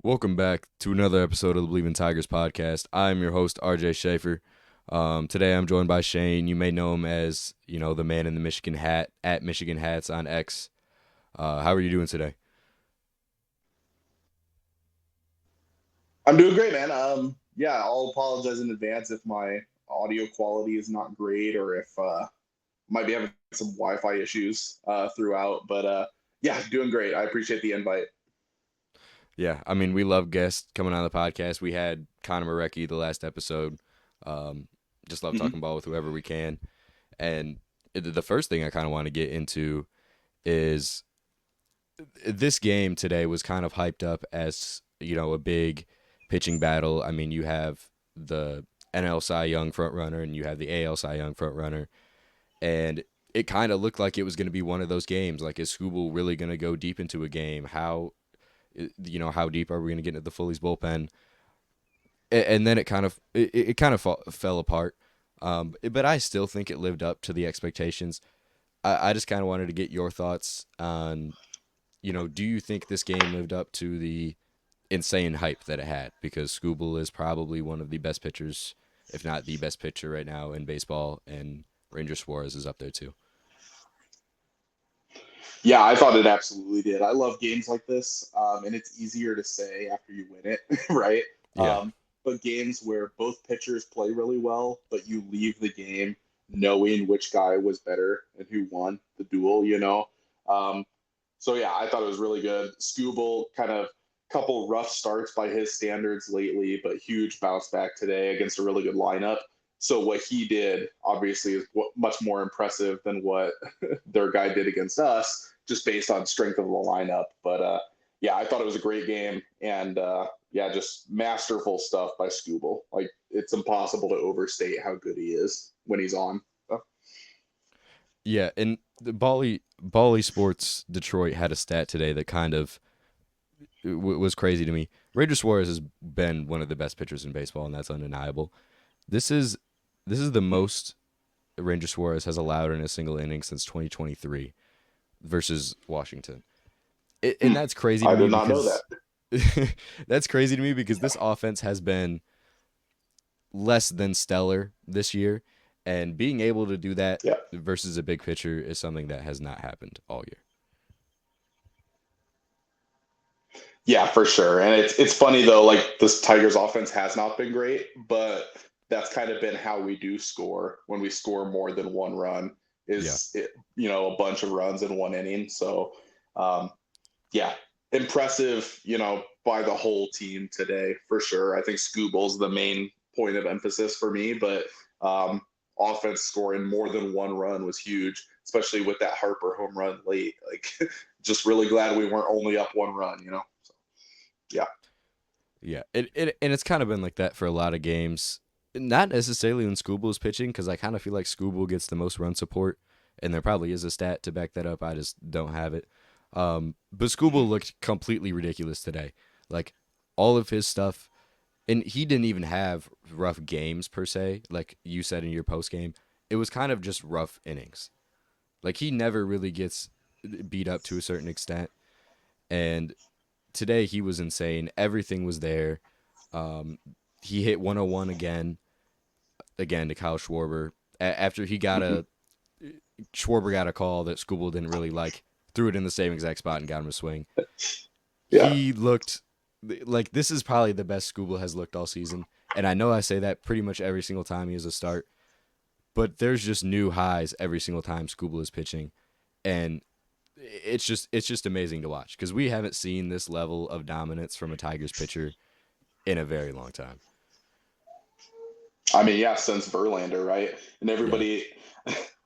Welcome back to another episode of the Bleav in Tigers podcast. I'm your host, RJ Schafer. Today I'm joined by Shane. You may know him as, the man in the Michigan hat, at Michigan Hats on X. How are you doing today? I'm doing great, man. Yeah, I'll apologize in advance if my audio quality is not great or if might be having some Wi-Fi issues throughout. But yeah, doing great. I appreciate the invite. Yeah, I mean, we love guests coming on the podcast. We had Connor Marecki the last episode. Um, just love Hmm. talking ball with whoever we can. And the first thing I kind of want to get into is this game today was kind of hyped up as, a big pitching battle. I mean, you have the NL Cy Young frontrunner and you have the AL Cy Young frontrunner. And it kind of looked like it was going to be one of those games. Like, is Skubal really going to go deep into a game? How deep are we going to get into the Phillies bullpen? And then it kind of fell apart. But I still think it lived up to the expectations. I just kind of wanted to get your thoughts on, do you think this game lived up to the insane hype that it had? Because Skubal is probably one of the best pitchers, if not the best pitcher right now in baseball, and Ranger Suarez is up there too. Yeah, I thought it absolutely did. I love games like this, and it's easier to say after you win it, right? Yeah. But games where both pitchers play really well, but you leave the game knowing which guy was better and who won the duel. Um, So yeah, I thought it was really good. Skubal kind of couple rough starts by his standards lately, but huge bounce back today against a really good lineup. So what he did obviously is much more impressive than what their guy did against us, just based on strength of the lineup. But yeah, I thought it was a great game, and yeah, just masterful stuff by Skubal. Like it's impossible to overstate how good he is when he's on. Yeah, and the Bally Sports Detroit had a stat today that kind of was crazy to me. Ranger Suarez has been one of the best pitchers in baseball, and that's undeniable. This is this is the most Ranger Suarez has allowed in a single inning since 2023 versus Washington. And that's crazy to I me did not know that. because that's crazy to me because this offense has been less than stellar this year, and being able to do that Yeah. versus a big pitcher is something that has not happened all year. Yeah, for sure. And it's funny though, like this Tigers offense has not been great, but that's kind of been how we do score when we score more than one run Yeah. is a bunch of runs in one inning. So um yeah, impressive, by the whole team today for sure. I think Scubal's the main point of emphasis for me, but um offense scoring more than one run was huge, especially with that Harper home run late. Like just really glad we weren't only up one run. So, yeah. Yeah, and it's kind of been like that for a lot of games. Not necessarily when Skubal is pitching, because I kind of feel like Skubal gets the most run support, and there probably is a stat to back that up. I just don't have it. But Skubal looked completely ridiculous today. Like all of his stuff, and he didn't even have rough games per se. Like you said in your post game, it was kind of just rough innings. Like he never really gets beat up to a certain extent, and today he was insane. Everything was there. Um, he hit 101 again to Kyle Schwarber after he got Mhm. a Schwarber got a call that Skubal didn't really like. Threw it in the same exact spot and got him a swing. Yeah. He looked like this is probably the best Skubal has looked all season, and I know I say that pretty much every single time he has a start, but there's just new highs every single time Skubal is pitching, and it's just amazing to watch because we haven't seen this level of dominance from a Tigers pitcher in a very long time. I mean, yeah, since Verlander, right? And Yeah. everybody,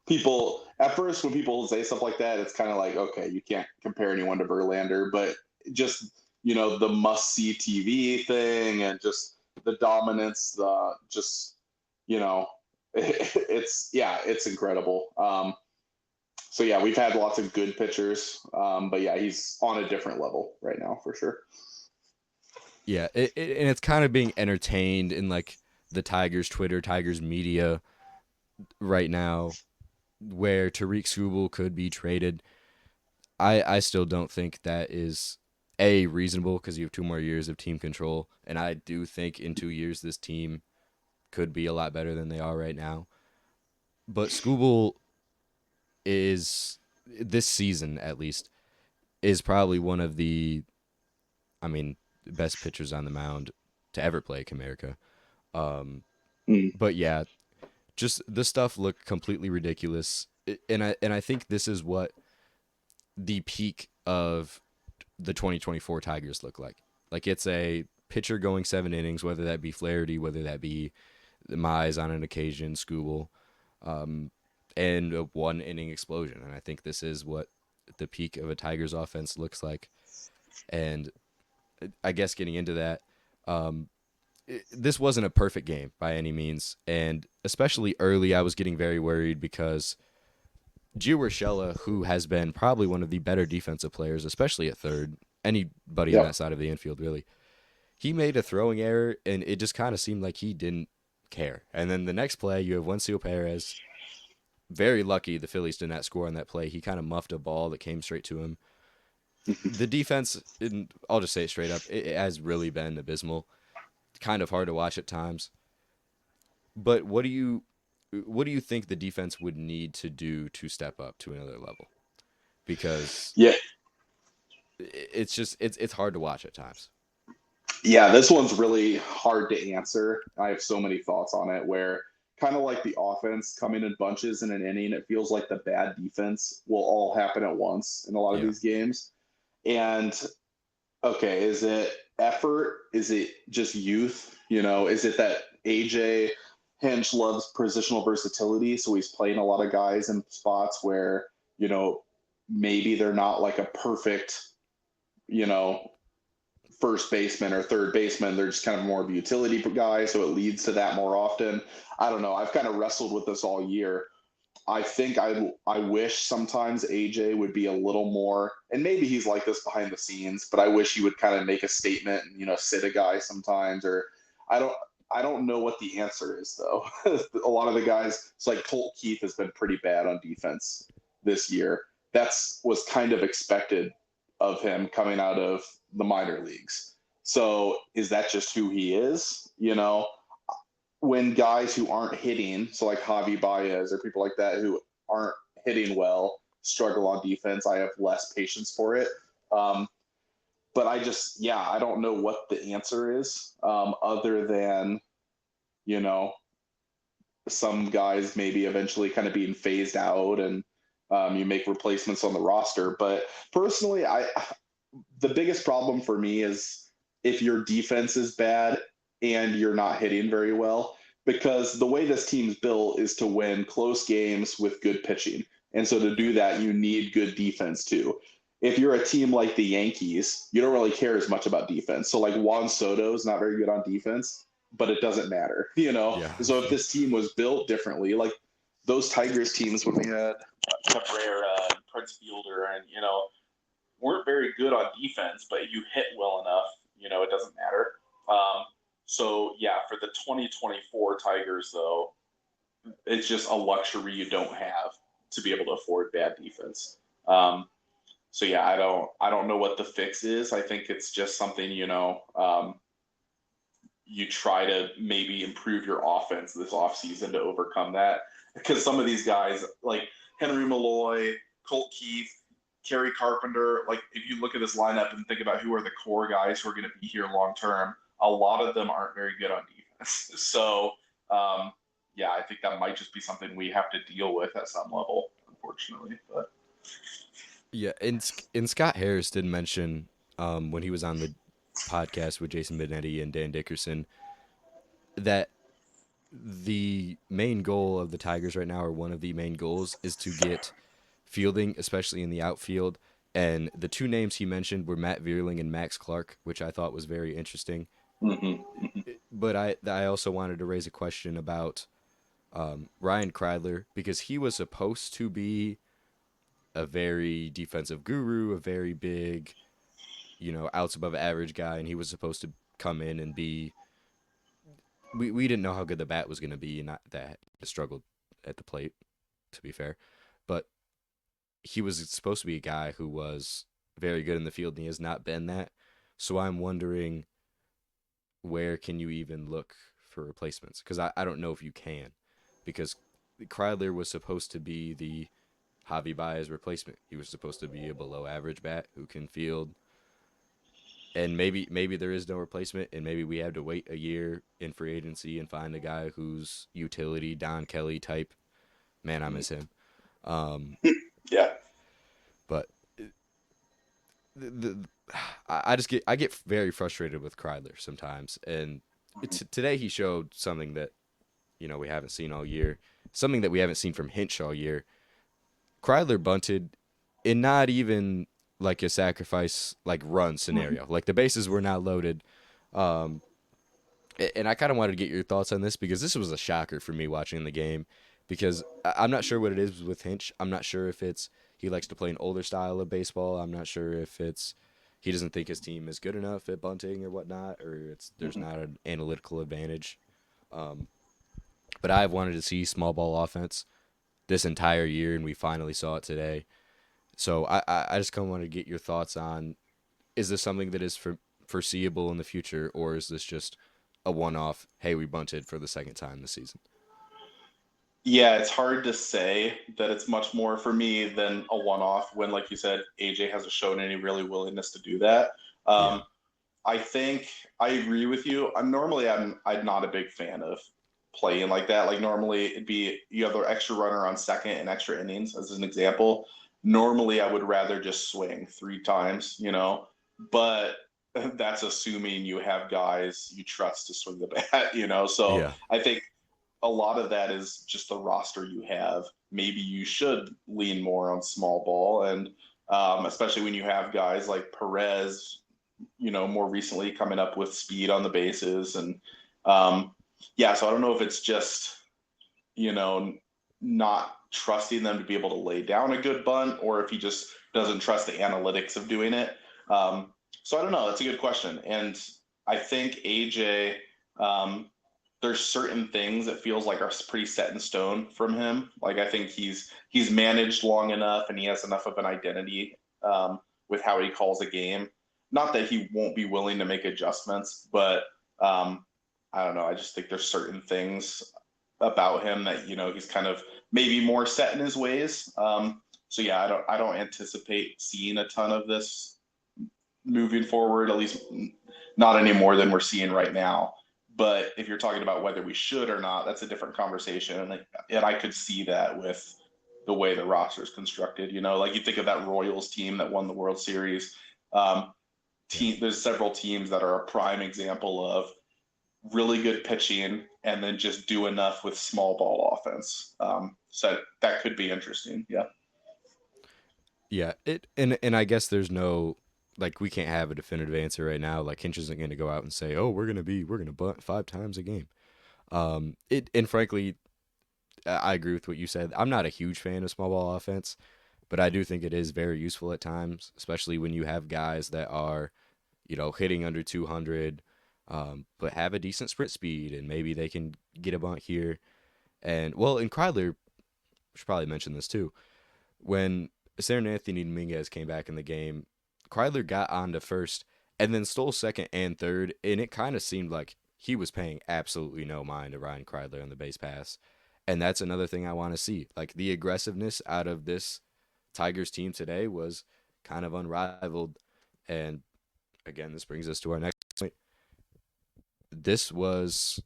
people, at first, when people say stuff like that, it's kind of like, okay, you can't compare anyone to Verlander, but just, the must see TV thing and just the dominance, just, you know, yeah, it's incredible. So, yeah, we've had lots of good pitchers, but yeah, he's on a different level right now for sure. Yeah, and it's kind of being entertained in like the Tigers Twitter, Tigers media right now, where Tarik Skubal could be traded. I still don't think that is reasonable because you have 2 more years of team control, and I do think in 2 years this team could be a lot better than they are right now. But Skubal is, this season at least, is probably one of the, I mean, best pitchers on the mound to ever play Comerica. Um, Mm, but yeah, just the stuff looked completely ridiculous, and I think this is what the peak of the 2024 Tigers look like. Like it's a pitcher going 7 innings, whether that be Flaherty, whether that be the Mize on an occasion, Skubal, um, and a 1 inning explosion. And I think this is what the peak of a Tigers offense looks like. And I guess getting into that, um, this wasn't a perfect game by any means. And especially early, I was getting very worried because Gio Urshela, who has been probably one of the better defensive players, especially at third, anybody on yep. that side of the infield, really, he made a throwing error, and it just kind of seemed like he didn't care. And then the next play, you have Juancio Perez. Very lucky the Phillies did not score on that play. He kind of muffed a ball that came straight to him. The defense, I'll just say it straight up, it has really been abysmal. Kind of hard to watch at times. But what do you think the defense would need to do to step up to another level? Because Yeah. it's hard to watch at times. Yeah, this one's really hard to answer. I have so many thoughts on it where kind of like the offense coming in bunches in an inning, it feels like the bad defense will all happen at once in a lot of Yeah. these games. And okay, is it effort? Is it just youth? Is it that AJ Hinch loves positional versatility, so he's playing a lot of guys in spots where, you know, maybe they're not like a perfect, you know, first baseman or third baseman. They're just kind of more of a utility guy, so it leads to that more often. I don't know. I've kind of wrestled with this all year. I think I wish sometimes AJ would be a little more, and maybe he's like this behind the scenes, but I wish he would kind of make a statement and sit a guy sometimes. Or I don't I don't know what the answer is though. A lot of the guys, it's like Colt Keith has been pretty bad on defense this year. That's was kind of expected of him coming out of the minor leagues. So is that just who he is? When guys who aren't hitting, so like Javi Baez or people like that who aren't hitting well, struggle on defense, I have less patience for it. Um, but yeah, I don't know what the answer is, other than, you know, some guys maybe eventually kind of being phased out and you make replacements on the roster. But personally, the biggest problem for me is if your defense is bad and you're not hitting very well, because the way this team's built is to win close games with good pitching. And so to Yeah. do that, you need good defense too. If you're a team like the Yankees, you don't really care as much about defense. So like Juan Soto is not very good on defense, but it doesn't matter, you know? Yeah. So if this team was built differently, like those Tigers teams when we had Cabrera and Prince Fielder and, weren't very good on defense, but you hit well enough, it doesn't matter. So yeah, for the 2024 Tigers though, it's just a luxury you don't have to be able to afford bad defense. Um, so yeah, I don't know what the fix is. I think it's just something, you try to maybe improve your offense this offseason to overcome that. Because some of these guys, like Henry Malloy, Colt Keith, Kerry Carpenter, like if you look at this lineup and think about who are the core guys who are going to be here long term, a lot of them aren't very good on defense. So, yeah, I think that might just be something we have to deal with at some level, unfortunately. But Yeah, and Scott Harris did mention when he was on the podcast with Jason Benetti and Dan Dickerson that the main goal of the Tigers right now, or one of the main goals, is to get fielding, especially in the outfield. And the two names he mentioned were Matt Vierling and Max Clark, which I thought was very interesting. mm-hmm. But I also wanted to raise a question about Ryan Kreidler, because he was supposed to be a very defensive guru, a very big, outs above average guy, and he was supposed to come in and be. We didn't know how good the bat was going to be, and not that he struggled at the plate, to be fair, but he was supposed to be a guy who was very good in the field, and he has not been that. So I'm wondering, where can you even look for replacements? Because I don't know if you can, because Kreidler was supposed to be the Javi Baez replacement. He was supposed to be a below average bat who can field, and maybe there is no replacement, and maybe we have to wait a year in free agency and find a guy who's utility Don Kelly type. Man, I miss him. Um, Yeah. but the I get very frustrated with Kreidler sometimes, and today he showed something that we haven't seen all year, something that we haven't seen from Hinch all year. Kreidler bunted in not even like a sacrifice like run scenario. Like the bases were not loaded. Um, and I kind of wanted to get your thoughts on this because this was a shocker for me watching the game because I'm not sure what it is with Hinch. I'm not sure if it's he likes to play an older style of baseball. I'm not sure if it's he doesn't think his team is good enough at bunting or whatnot, or it's there's Mhm. not an analytical advantage. Um, but I've wanted to see small ball offense this entire year, and we finally saw it today. So I just kind of want to get your thoughts on, is this something that is foreseeable in the future, or is this just a one-off? Hey, we bunted for the second time this season. Yeah, it's hard to say that it's much more for me than a one-off when, like you said, AJ hasn't shown any really willingness to do that. Yeah, Um, I think I agree with you. I'm not a big fan of playing like that. Like normally it'd be you have the extra runner on second and extra innings as an example. Normally I would rather just swing 3 times, but that's assuming you have guys you trust to swing the bat, So yeah, I think a lot of that is just the roster you have. Maybe you should lean more on small ball, and especially when you have guys like Perez, more recently coming up with speed on the bases, and yeah. So I don't know if it's just you know not trusting them to be able to lay down a good bunt, or if he just doesn't trust the analytics of doing it. So I don't know. That's a good question, and I think AJ. Um, there's certain things that feels like are pretty set in stone from him. Like I think he's managed long enough and he has enough of an identity with how he calls a game. Not that he won't be willing to make adjustments, but I don't know. I just think there's certain things about him that he's kind of maybe more set in his ways. So yeah, I don't anticipate seeing a ton of this moving forward. At least not any more than we're seeing right now. But if you're talking about whether we should or not, that's a different conversation. And I could see that with the way the roster is constructed. Like you think of that Royals team that won the World Series. Um, yeah, there's several teams that are a prime example of really good pitching and then just do enough with small ball offense. So that could be interesting. Yeah. yeah. And I guess there's no like we can't have a definitive answer right now. Like Hinch isn't going to go out and say, "Oh, we're gonna bunt 5 times a game." It and frankly, I agree with what you said. I'm not a huge fan of small ball offense, but I do think it is very useful at times, especially when you have guys that are hitting under 200, but have a decent sprint speed, and maybe they can get a bunt here. And well, in Kreidler, should probably mention this too. When Aaron Anthony Dominguez came back in the game, Kreidler got on to first and then stole second and third, and it kind of seemed like he was paying absolutely no mind to Ryan Kreidler on the base pass. And that's another thing I want to see. Like the aggressiveness out of this Tigers team today was kind of unrivaled. And again, this brings us to our next point. This was,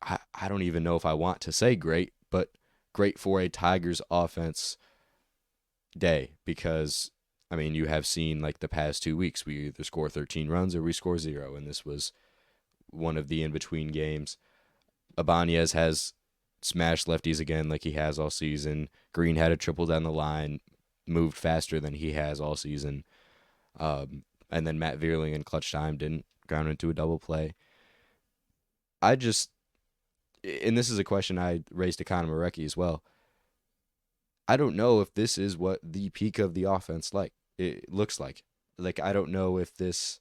I don't even know if I want to say great, but great for a Tigers offense day because, I mean, you have seen like the past 2 weeks, we either score 13 runs or we score zero. And this was one of the in between games. Ibanez has smashed lefties again like he has all season. Greene had a triple down the line, moved faster than he has all season. And then Matt Vierling in clutch time didn't ground into a double play. I just, and this is a question I raised to Connor Marecki as well. I don't know if this is what the peak of the offense like it looks like. Like I don't know if this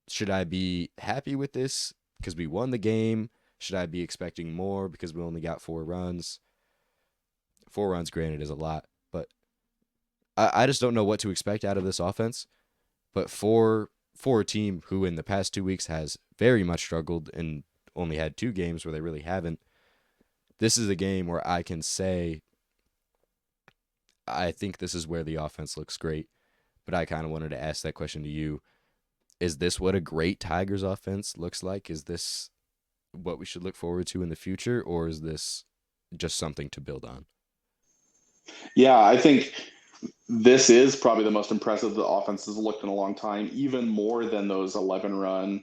should I be happy with this because we won the game? Should I be expecting more because we only got 4 runs? 4 runs, granted, is a lot, but I just don't know what to expect out of this offense. But for a team who in the past 2 weeks has very much struggled and only had 2 games where they really haven't, this is a game where I can say I think this is where the offense looks great. But I kind of wanted to ask that question to you. Is this what a great Tigers offense looks like? Is this what we should look forward to in the future, or is this just something to build on? Yeah, I think this is probably the most impressive the offense has looked in a long time, even more than those 11 run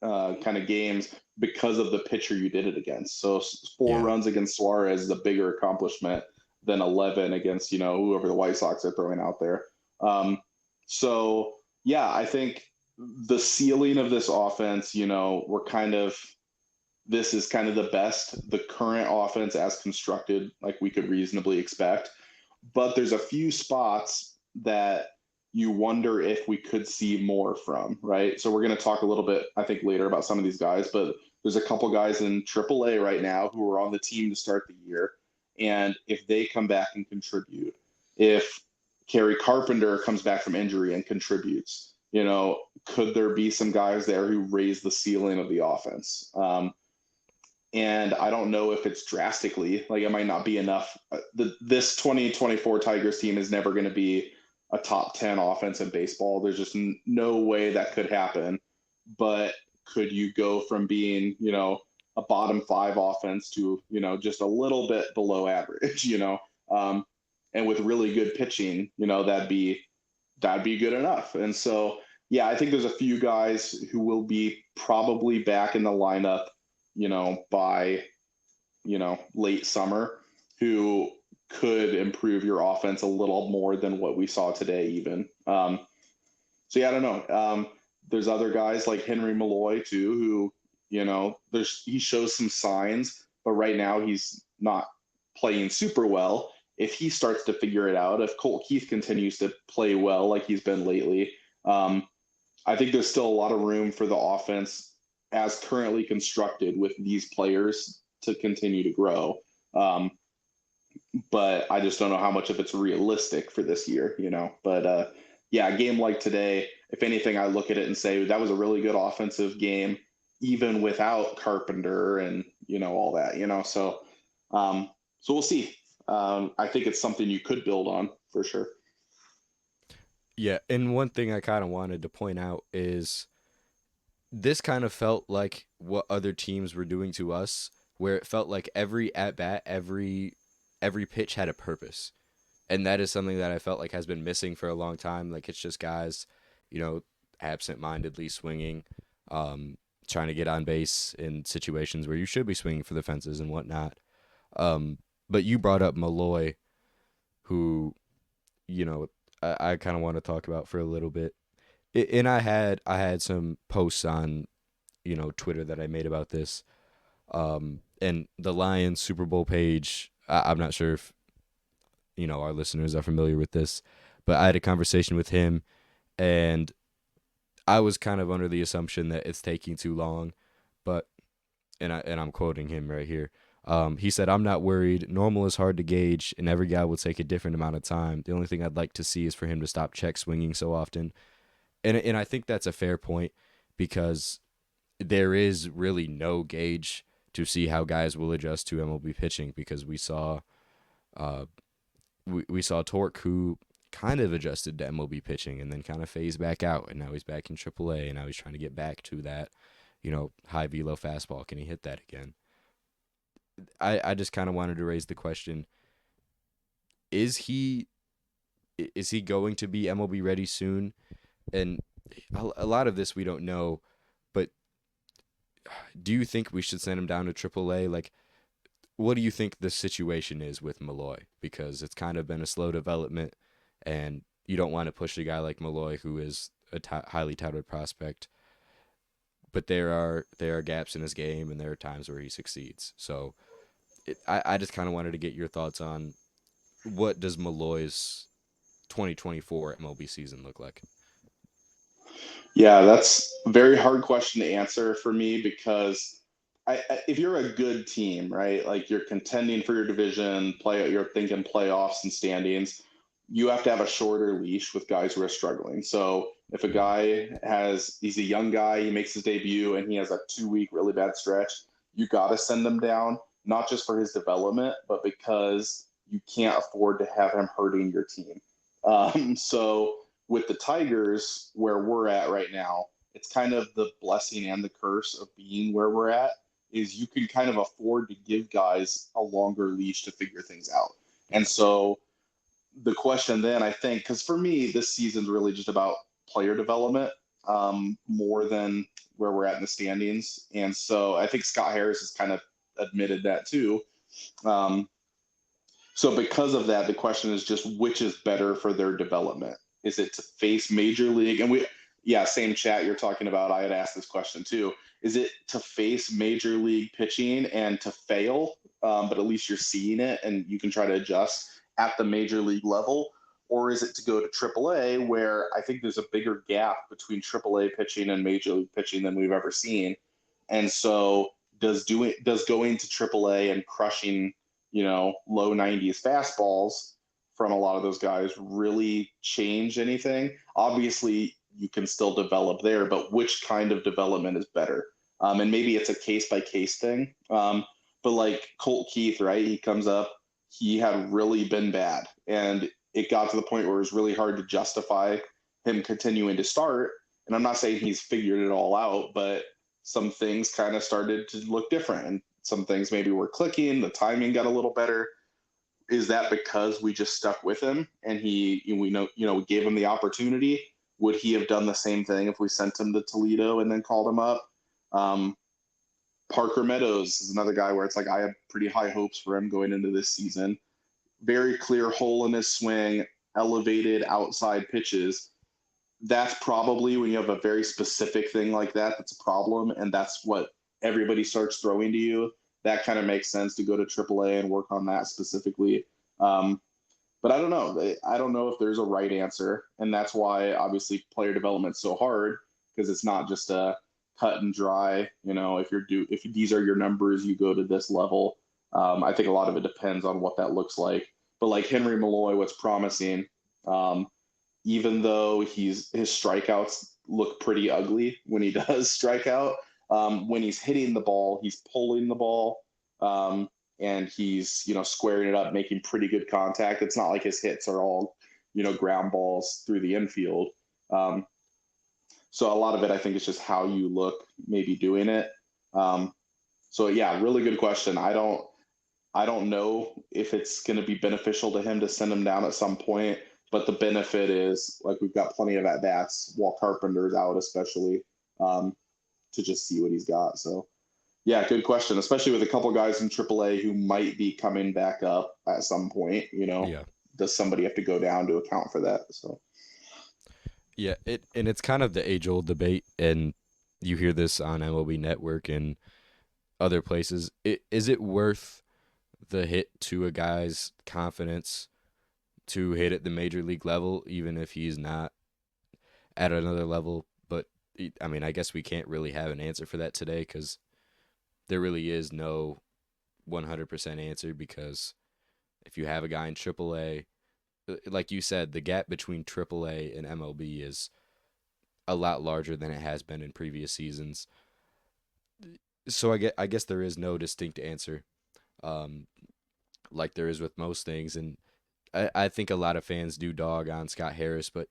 kind of games because of the pitcher you did it against. So 4 runs against Suarez is a bigger accomplishment than 11 against, whoever the White Sox are throwing out there. So yeah, I think the ceiling of this offense, this is kind of the best the current offense as constructed, like we could reasonably expect. But there's a few spots that you wonder if we could see more from, right? So we're going to talk a little bit, I think, later about some of these guys, but there's a couple guys in AAA right now who are on the team to start the year. And if they come back and contribute, if Kerry Carpenter comes back from injury and contributes, could there be some guys there who raise the ceiling of the offense? And I don't know if it's drastically, like it might not be enough. This 2024 Tigers team is never going to be a top 10 offense in baseball. There's just no way that could happen. But could you go from being, a bottom 5 offense to, just a little bit below average, and with really good pitching, that'd be good enough. And so, yeah, I think there's a few guys who will be probably back in the lineup, by, late summer, who could improve your offense a little more than what we saw today, even. So yeah, I don't know. There's other guys like Henry Malloy too, who, he shows some signs, but right now he's not playing super well. If he starts to figure it out, if Colt Keith continues to play well like he's been lately, I think there's still a lot of room for the offense as currently constructed with these players to continue to grow. But I just don't know how much of it's realistic for this year, But yeah, a game like today, if anything, I look at it and say that was a really good offensive game, even without Carpenter and all that, So we'll see. I think it's something you could build on for sure. Yeah, and one thing I kind of wanted to point out is this kind of felt like what other teams were doing to us, where it felt like every at bat, every pitch had a purpose. And that is something that I felt like has been missing for a long time. Like it's just guys, you know, absent-mindedly swinging, trying to get on base in situations where you should be swinging for the fences and whatnot. But you brought up Malloy, who, you know, I kind of want to talk about for a little bit. And I had some posts on, Twitter that I made about this. And the Lions Super Bowl page, I'm not sure if our listeners are familiar with this, but I had a conversation with him, and I was kind of under the assumption that it's taking too long, but I'm quoting him right here. He said, "I'm not worried. Normal is hard to gauge, and every guy will take a different amount of time. The only thing I'd like to see is for him to stop check swinging so often." And I think that's a fair point because there is really no gauge to see how guys will adjust to MLB pitching because uh, we saw Torque who kind of adjusted to MLB pitching and then kind of phased back out, and now he's back in AAA, and now he's trying to get back to that, high velo fastball. Can he hit that again? I just kind of wanted to raise the question: Is he going to be MLB ready soon? And a lot of this we don't know, but do you think we should send him down to AAA? Like, what do you think the situation is with Malloy? Because it's kind of been a slow development, and you don't want to push a guy like Malloy, who is a highly touted prospect. But there are gaps in his game, and there are times where he succeeds. So I just kind of wanted to get your thoughts on what does Malloy's 2024 MLB season look like? Yeah, that's a very hard question to answer for me because if you're a good team, right, like you're contending for your division, you're thinking playoffs and standings, you have to have a shorter leash with guys who are struggling. So if a guy he's a young guy, he makes his debut and he has a 2 week really bad stretch, you got to send him down, not just for his development, but because you can't afford to have him hurting your team. So with the Tigers, where we're at right now, it's kind of the blessing and the curse of being where we're at is you can kind of afford to give guys a longer leash to figure things out. And Yeah. so the question then, I think, because for me, this season's really just about player development more than where we're at in the standings. And so I think Scott Harris has kind of admitted that too. Um, so because of that, the question is just which is better for their development? Is it to face major league? And yeah, same chat you're talking about. I had asked this question too. Is it to face major league pitching and to fail, but at least you're seeing it and you can try to adjust at the major league level? Or is it to go to AAA where I think there's a bigger gap between AAA pitching and major league pitching than we've ever seen? And so does going to AAA and crushing low 90s fastballs from a lot of those guys really change anything? Obviously, you can still develop there, but which kind of development is better? And maybe it's a case by case thing. But like Colt Keith, right? He comes up, he had really been bad. And it got to the point where it was really hard to justify him continuing to start. And I'm not saying he's figured it all out, but some things kind of started to look different. And some things maybe were clicking, the timing got a little better. Is that because we just stuck with him and we gave him the opportunity? Would he have done the same thing if we sent him to Toledo and then called him up? Um, Parker Meadows is another guy where it's like I have pretty high hopes for him going into this season. Very clear hole in his swing, elevated outside pitches. That's probably when you have a very specific thing like that that's a problem, and that's what everybody starts throwing to you. That kind of makes sense to go to AAA and work on that specifically. But I don't know. I don't know if there's a right answer, and that's why obviously player development's so hard because it's not just a cut and dry. If these are your numbers, you go to this level. I think a lot of it depends on what that looks like. But like Henry Malloy, what's promising, even though his strikeouts look pretty ugly when he does strike out. When he's hitting the ball, he's pulling the ball, and he's squaring it up, making pretty good contact. It's not like his hits are all ground balls through the infield. So a lot of it, I think, is just how you look maybe doing it. So yeah, really good question. I don't know if it's going to be beneficial to him to send him down at some point. But the benefit is, like, we've got plenty of at-bats while Carpenter's out, especially, to just see what he's got. So, yeah, good question, especially with a couple guys in AAA who might be coming back up at some point. Yeah. Does somebody have to go down to account for that? So, Yeah, it's kind of the age-old debate, and you hear this on MLB Network and other places. Is it worth the hit to a guy's confidence to hit at the major league level, even if he's not at another level? But I mean, I guess we can't really have an answer for that today because there really is no 100% answer. Because if you have a guy in AAA, like you said, the gap between AAA and MLB is a lot larger than it has been in previous seasons. So I guess there is no distinct answer, um, like there is with most things. And I think a lot of fans do dog on Scott Harris, but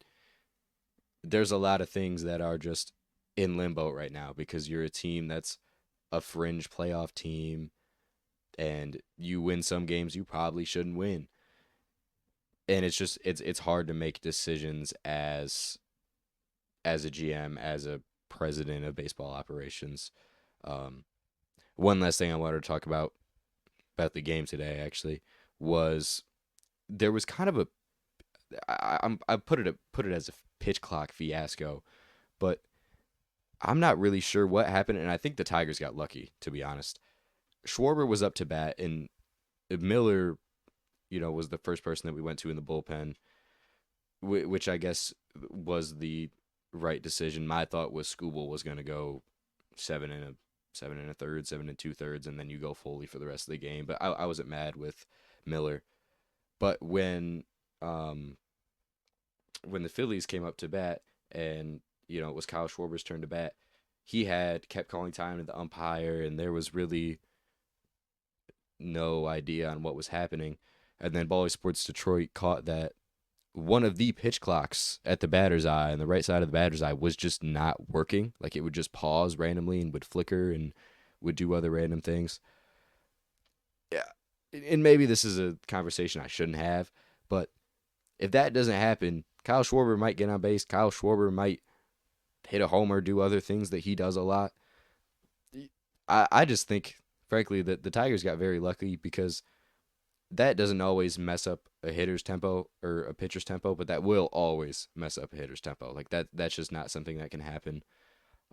there's a lot of things that are just in limbo right now because you're a team that's a fringe playoff team and you win some games you probably shouldn't win. And it's hard to make decisions as a GM, as a president of baseball operations. Um, One last thing I wanted to talk about the game today actually was there was kind of a I put it as a pitch clock fiasco, but I'm not really sure what happened, and I think the Tigers got lucky, to be honest. Schwarber was up to bat, and Miller, was the first person that we went to in the bullpen, which I guess was the right decision. My thought was Skubal was going to go seven and a third, 7 2/3, and then you go Foley for the rest of the game. But I wasn't mad with Miller. But when when the Phillies came up to bat and it was Kyle Schwarber's turn to bat, he had kept calling time to the umpire, and there was really no idea on what was happening. And then Bally Sports Detroit caught that one of the pitch clocks at the batter's eye, and the right side of the batter's eye, was just not working. Like, it would just pause randomly and would flicker and would do other random things. Yeah. And maybe this is a conversation I shouldn't have, but if that doesn't happen, Kyle Schwarber might get on base. Kyle Schwarber might hit a homer, do other things that he does a lot. I just think, frankly, that the Tigers got very lucky because that doesn't always mess up a hitter's tempo or a pitcher's tempo, but that will always mess up a hitter's tempo. Like that's just not something that can happen.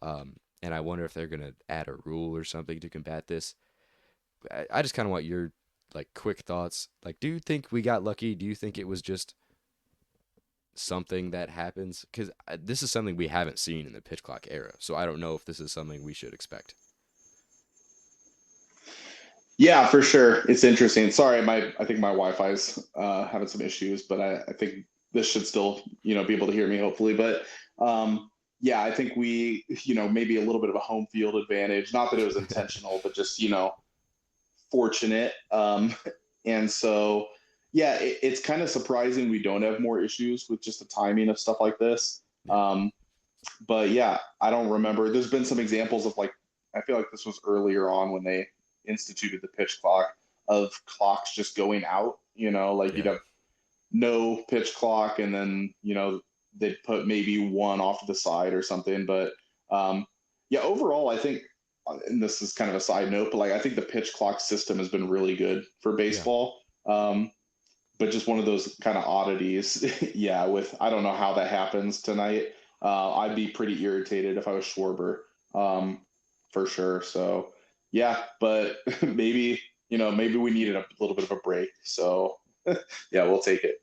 And I wonder if they're gonna add a rule or something to combat this. I just kind of want your like quick thoughts. Like, do you think we got lucky? Do you think it was just something that happens? Because this is something we haven't seen in the pitch clock era, so I don't know if this is something we should expect. Yeah, for sure. It's interesting. Sorry, I think my Wi-Fi is having some issues, but I think this should still, be able to hear me hopefully. But yeah, I think we, maybe a little bit of a home field advantage. Not that it was intentional, but just, fortunate. And so, yeah, it's kind of surprising we don't have more issues with just the timing of stuff like this. Yeah, Um, but yeah, I don't remember. There's been some examples of like, I feel like this was earlier on when they instituted the pitch clock of clocks just going out, like you'd yeah, have no pitch clock and then, they'd put maybe one off to the side or something. But yeah, overall, I think, and this is kind of a side note, but like I think the pitch clock system has been really good for yeah. baseball. But just one of those kind of oddities. Yeah, with I don't know how that happens tonight. I'd be pretty irritated if I was Schwarber, um, for sure. So yeah, but maybe maybe we needed a little bit of a break. So yeah, we'll take it.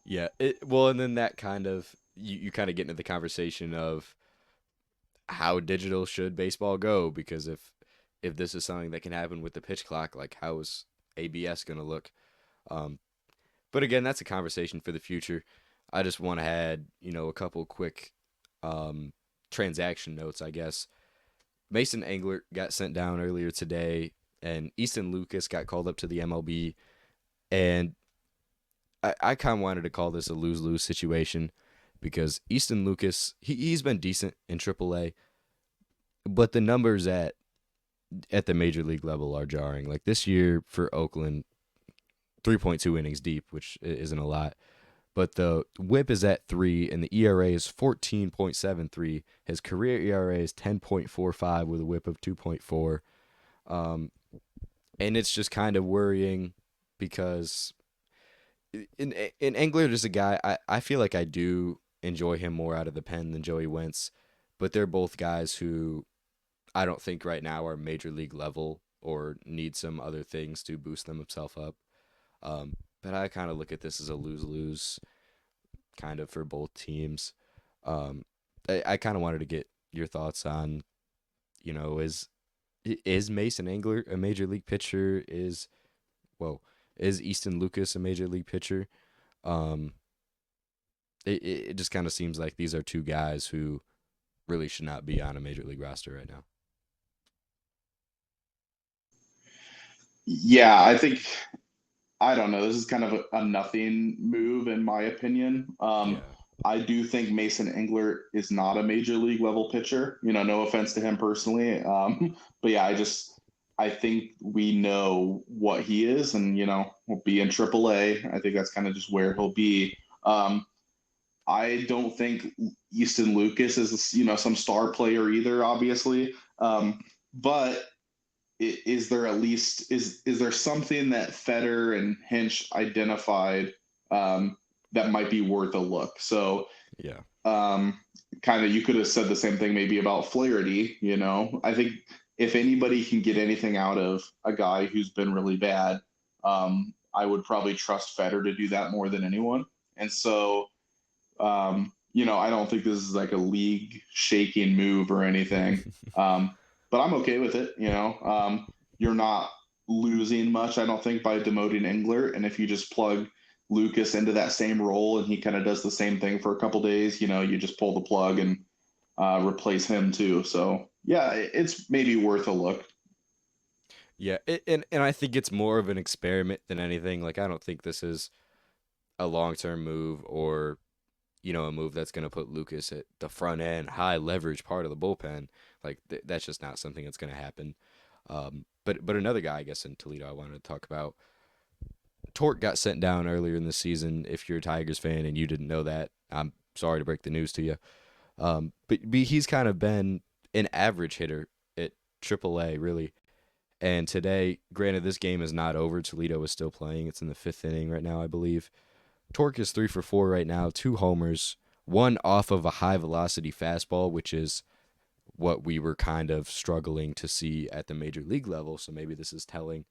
Yeah. Well, and then that kind of you kind of get into the conversation of how digital should baseball go, because if this is something that can happen with the pitch clock, like how is ABS going to look? Um, but again, that's a conversation for the future. I just want to add, a couple quick um, transaction notes, I guess. Mason Englert got sent down earlier today, and Easton Lucas got called up to the MLB. And I kind of wanted to call this a lose lose situation because Easton Lucas, he's been decent in AAA, but the numbers at the major league level are jarring. Like this year for Oakland, 3.2 innings deep, which isn't a lot. But the whip is at 3, and the ERA is 14.73. His career ERA is 10.45 with a whip of 2.4. Um, and it's just kind of worrying because in Englert is a guy I feel like I do enjoy him more out of the pen than Joey Wentz, but they're both guys who I don't think right now are major league level or need some other things to boost themselves up. But I kind of look at this as a lose lose kind of for both teams. Um, I kind of wanted to get your thoughts on, is Mason Englert a major league pitcher? Is Easton Lucas a major league pitcher? Um, it just kind of seems like these are two guys who really should not be on a major league roster right now. Yeah, I think I don't know. This is kind of a nothing move, in my opinion. Yeah, I do think Mason Englert is not a major league level pitcher. No offense to him personally. But yeah, I think we know what he is, and will be in AAA. I think that's kind of just where he'll be. I don't think Easton Lucas is some star player either, obviously. But is there at least is there something that Fetter and Hinch identified that might be worth a look? So yeah, um, kind of you could have said the same thing maybe about Flaherty. I think if anybody can get anything out of a guy who's been really bad, I would probably trust Fetter to do that more than anyone. And so I don't think this is like a league shaking move or anything. But I'm okay with it. You're not losing much, I don't think, by demoting Engler. And if you just plug Lucas into that same role and he kind of does the same thing for a couple days, you just pull the plug and replace him too. So yeah, it's maybe worth a look. Yeah, and I think it's more of an experiment than anything. Like I don't think this is a long-term move or a move that's going to put Lucas at the front end, high leverage part of the bullpen. Like that's just not something that's going to happen. But another guy, I guess, in Toledo, I wanted to talk about. Torque got sent down earlier in the season. If you're a Tigers fan and you didn't know that, I'm sorry to break the news to you. But he's kind of been an average hitter at AAA, really. And today, granted, this game is not over. Toledo is still playing. It's in the fifth inning right now, I believe. Torque is 3 for 4 right now, 2 homers, one off of a high velocity fastball, which is what we were kind of struggling to see at the major league level. So maybe this is telling.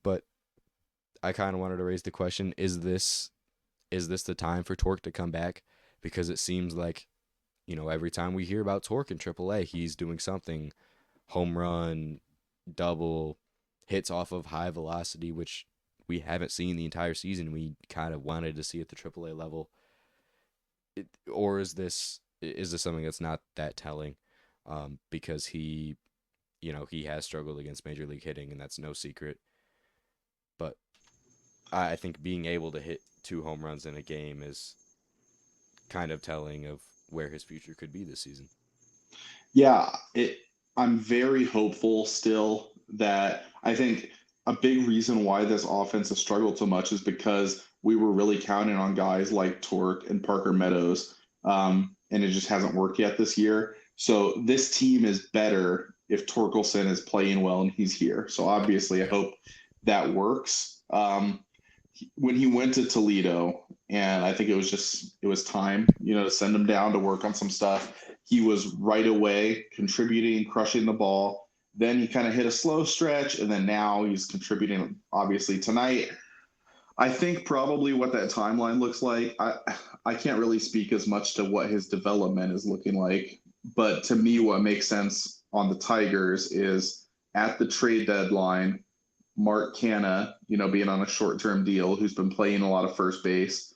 But I kind of wanted to raise the question: Is this the time for Torque to come back? Because it seems like every time we hear about Torque in AAA, he's doing something: home run, double, hits off of high velocity, which we haven't seen the entire season. We kind of wanted to see at the AAA level. Or is this something that's not that telling? Because he has struggled against major league hitting, and that's no secret. But I think being able to hit 2 home runs in a game is kind of telling of where his future could be this season. Yeah, I'm very hopeful still that I think a big reason why this offense has struggled so much is because we were really counting on guys like Torque and Parker Meadows, and it just hasn't worked yet this year. So this team is better if Torkelson is playing well and he's here. So obviously, I Yeah. hope that works. When he went to Toledo, and I think it was time, to send him down to work on some stuff. He was right away contributing, crushing the ball. Then he kind of hit a slow stretch, and then now he's contributing. Obviously tonight, I think probably what that timeline looks like. I can't really speak as much to what his development is looking like, but to me, what makes sense on the Tigers is at the trade deadline Mark Canna, being on a short-term deal, who's been playing a lot of first base.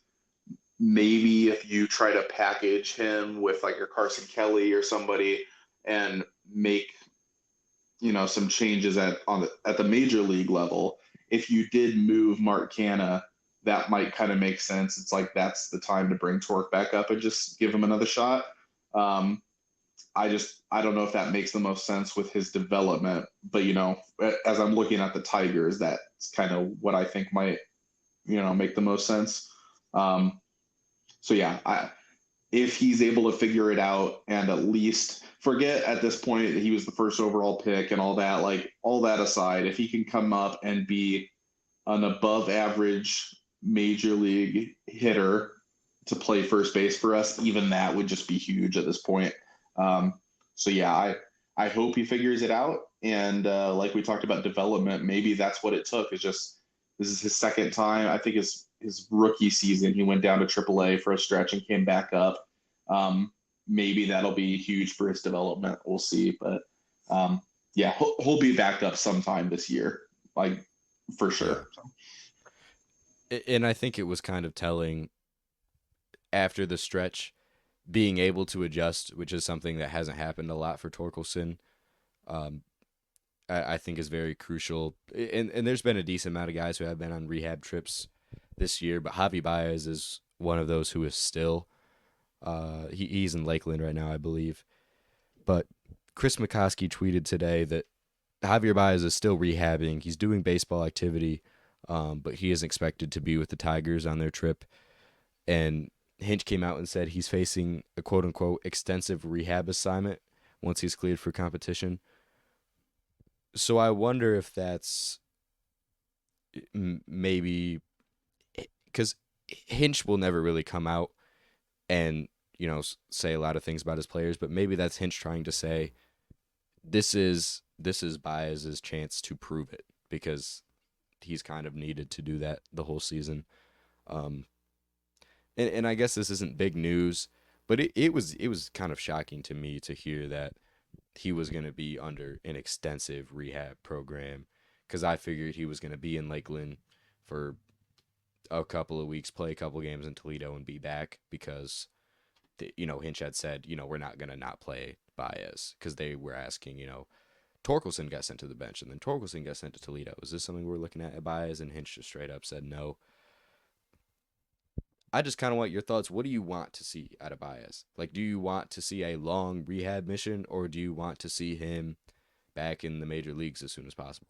Maybe if you try to package him with like your Carson Kelly or somebody and make, some changes at the major league level, if you did move Mark Canna, that might kind of make sense. It's like that's the time to bring Torque back up and just give him another shot. Um, I don't know if that makes the most sense with his development, but as I'm looking at the Tigers, that's kind of what I think might make the most sense. Um, so yeah, if he's able to figure it out and at least forget at this point that he was the first overall pick and all that, like all that aside, if he can come up and be an above average major league hitter to play first base for us, even that would just be huge at this point. Um, so yeah, I hope he figures it out. And like we talked about development, maybe that's what it took. Is just this is his second time. I think his rookie season, he went down to AAA for a stretch and came back up. Maybe that'll be huge for his development. We'll see, but yeah, he'll be back up sometime this year, like for Yeah. sure. And I think it was kind of telling after the stretch being able to adjust, which is something that hasn't happened a lot for Torkelson. Um, I think is very crucial. And there's been a decent amount of guys who have been on rehab trips this year, but Javi Baez is one of those who is still. He's in Lakeland right now, I believe. But Chris McCoskey tweeted today that Javier Baez is still rehabbing. He's doing baseball activity, but he is expected to be with the Tigers on their trip. And Hinch came out and said he's facing a quote unquote extensive rehab assignment once he's cleared for competition. So I wonder if that's maybe because Hinch will never really come out and say a lot of things about his players, but maybe that's Hinch trying to say this is Baez's chance to prove it because he's kind of needed to do that the whole season. Um, and I guess this isn't big news, but it was kind of shocking to me to hear that he was going to be under an extensive rehab program because I figured he was going to be in Lakeland for a couple of weeks, play a couple games in Toledo, and be back because Hinch had said, we're not gonna not play Baez because they were asking, Torkelson got sent to the bench, and then Torkelson got sent to Toledo. Is this something we're looking at Baez? And Hinch just straight up said no. I just kind of want your thoughts. What do you want to see out of Baez? Like, do you want to see a long rehab mission, or do you want to see him back in the major leagues as soon as possible?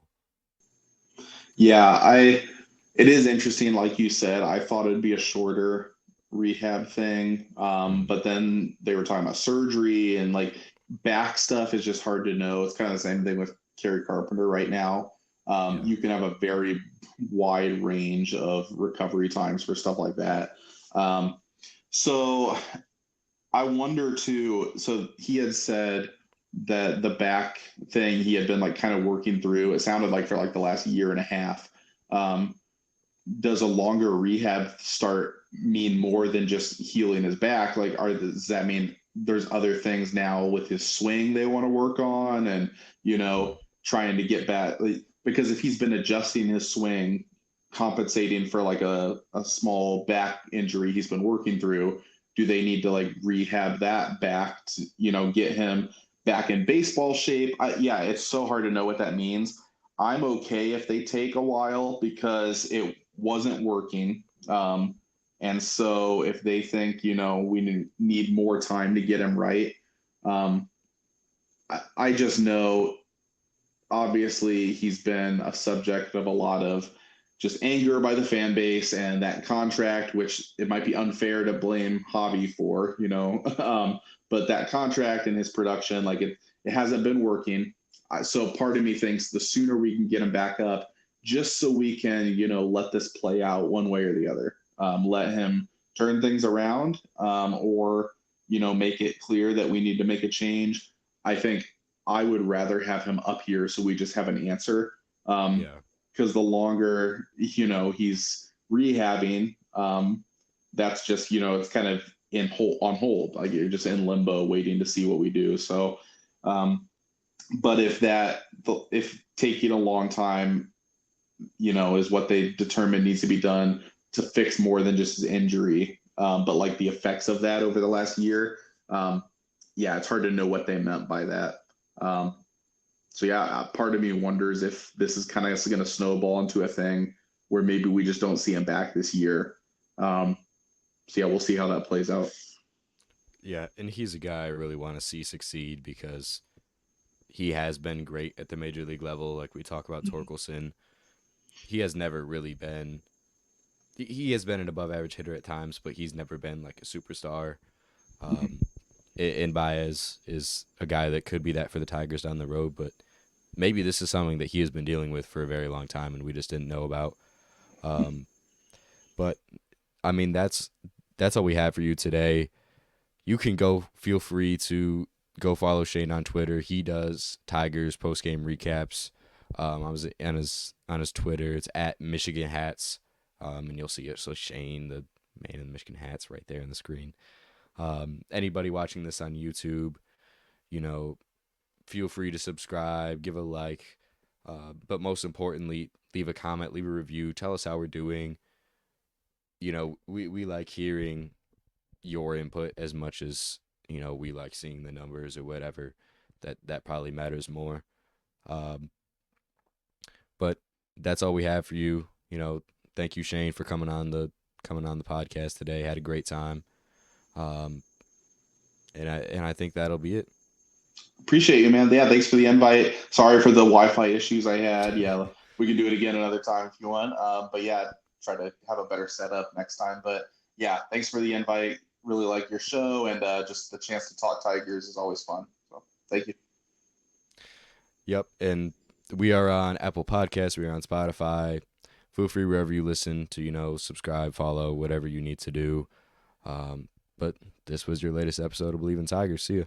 Yeah, it is interesting, like you said. I thought it'd be a shorter rehab thing. Mm, But then they were talking about surgery and like back stuff is just hard to know. It's kind of the same thing with Kerry Carpenter right now. yeah. You can have a very wide range of recovery times for stuff like that. Um, so I wonder too. So he had said that the back thing he had been like kind of working through. It sounded like for like the last year and a half. Um, does a longer rehab start mean more than just healing his back? Like, does that mean there's other things now with his swing they want to work on, and Mm, trying to get back? Like, because if he's been adjusting his swing, compensating for like a small back injury he's been working through, do they need to like rehab that back to get him back in baseball shape? Yeah, it's so hard to know what that means. I'm okay if they take a while because it wasn't working. And so if they think, we need more time to get him right, um, I just know obviously he's been a subject of a lot of just anger by the fan base and that contract, which it might be unfair to blame Hobby for, but that contract and his production, like it hasn't been working. So part of me thinks the sooner we can get him back up, just so we can, let this play out one way or the other, let him turn things around, or, make it clear that we need to make a change. I think I would rather have him up here so we just have an answer. yeah. Because the longer he's rehabbing, that's just it's kind of on hold. Like you're just in limbo, waiting to see what we do. So, um, but if taking a long time, is what they determine needs to be done to fix more than just his injury, but like the effects of that over the last year, yeah, it's hard to know what they meant by that. Um, so yeah, part of me wonders if this is kind of going to snowball into a thing where maybe we just don't see him back this year. Um, so yeah, we'll see how that plays out. Yeah, and he's a guy I really want to see succeed because he has been great at the major league level. Like we talk about Torkelson, he has never really been. He has been an above average hitter at times, but he's never been like a superstar. Um, and Baez is a guy that could be that for the Tigers down the road, but maybe this is something that he has been dealing with for a very long time and we just didn't know about. Um, but I mean, that's all we have for you today. You can feel free to go follow Shane on Twitter. He does Tigers post game recaps. I was on his Twitter. It's at Michigan Hats, and you'll see it. So Shane, the man in the Michigan hats, right there on the screen. Anybody watching this on YouTube, you know, feel free to subscribe, give a like, but most importantly, leave a comment, leave a review, tell us how we're doing. We like hearing your input as much as we like seeing the numbers or whatever. That probably matters more. Um, but that's all we have for you. Thank you, Shane, for coming on the podcast today. Had a great time. Um, and I think that'll be it. Appreciate you, man. Yeah, thanks for the invite. Sorry for the Wi-Fi issues I had. Yeah, we can do it again another time if you want. But yeah, try to have a better setup next time. But yeah, thanks for the invite. Really like your show, and just the chance to talk Tigers is always fun. So thank you. Yep, and we are on Apple Podcasts. We are on Spotify. Feel free wherever you listen to subscribe, follow, whatever you need to do. But this was your latest episode of Bleav in Tigers. See ya.